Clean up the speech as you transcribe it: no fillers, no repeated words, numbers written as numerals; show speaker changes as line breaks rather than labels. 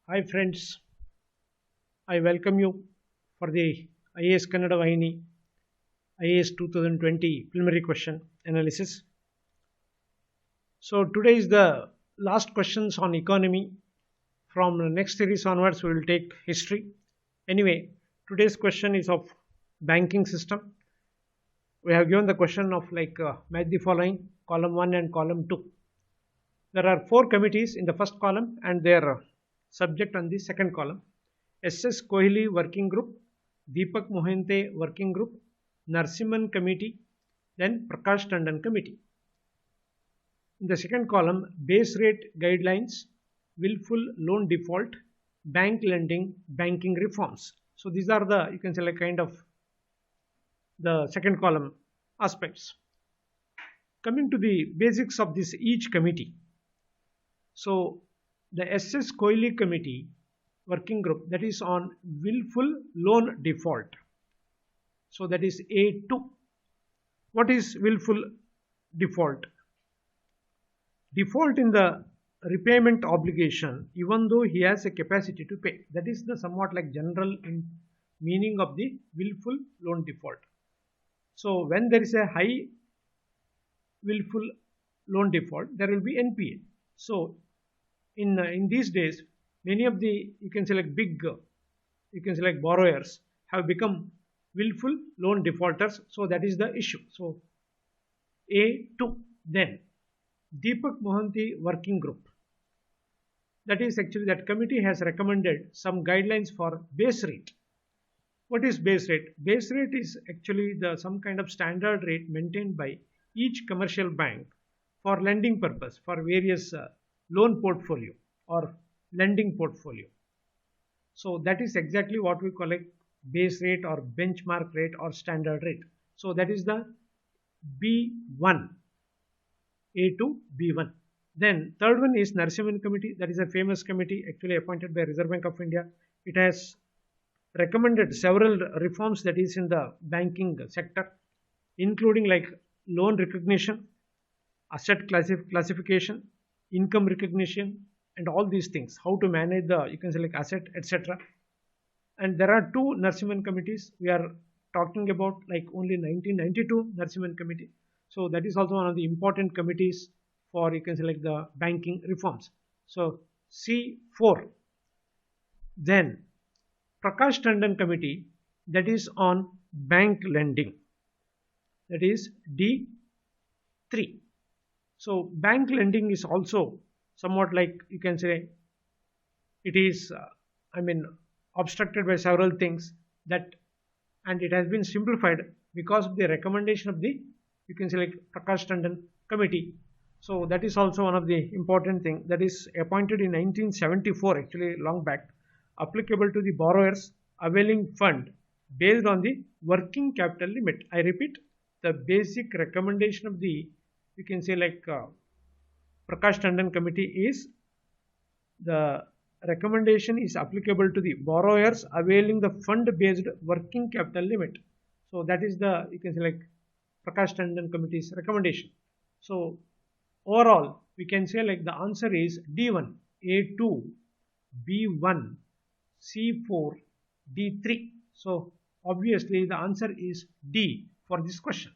Hi friends, I welcome you for the IAS Kannada Vahini IAS 2020 preliminary question analysis. So today is the last questions on economy. From the next series onwards, we will take history. Anyway, today's question is of banking system. We have given the question of match the following column 1 and column 2. There are four committees in the first column and their subject on the second column. SS Kohli Working Group, Deepak Mohante Working Group, Narsimhan Committee, then Prakash Tandon Committee. In the second column, base rate guidelines, willful loan default, bank lending, banking reforms. So these are the, you can say, like kind of the second column aspects. Coming to the basics of this each committee. So the SS Kohli Committee working group, that is on willful loan default. So that is A2. What is willful default? Default in the repayment obligation even though he has a capacity to pay. That is the somewhat like general meaning of the willful loan default. So when there is a high willful loan default, there will be NPA. So in these days, many of the, you can say like big, you can say like borrowers have become willful loan defaulters. So that is the issue. So A2. Then Deepak Mohanty working group, that is actually that committee has recommended some guidelines for base rate. What is base rate? Base rate is actually the some kind of standard rate maintained by each commercial bank for lending purpose for various loan portfolio or lending portfolio. So that is exactly what we call a base rate or benchmark rate or standard rate. So that is the B1, A2, B1. Then third one is Narsimhan Committee. That is a famous committee actually appointed by Reserve Bank of India. It has recommended several reforms that is in the banking sector, including like loan recognition, asset classification, income recognition, and all these things. How to manage the, you can say like asset, etc. And there are two Narsimhan committees. We are talking about like only 1992 Narsimhan Committee. So that is also one of the important committees for, you can say like the banking reforms. So C4. Then Prakash Tandon Committee, that is on bank lending, that is D3. So bank lending is also somewhat like, you can say it is obstructed by several things, that and it has been simplified because of the recommendation of the, you can say like Prakash Tandon Committee. So that is also one of the important thing that is appointed in 1974, actually long back, applicable to the borrowers availing fund based on the working capital limit. I repeat, the basic recommendation of the, you can say like Prakash Tandon Committee is the recommendation is applicable to the borrowers availing the fund based working capital limit. So that is the, you can say like Prakash Tandon Committee's recommendation. So overall we can say like the answer is D1, A2, B1, C4, D3. So obviously the answer is D for this question.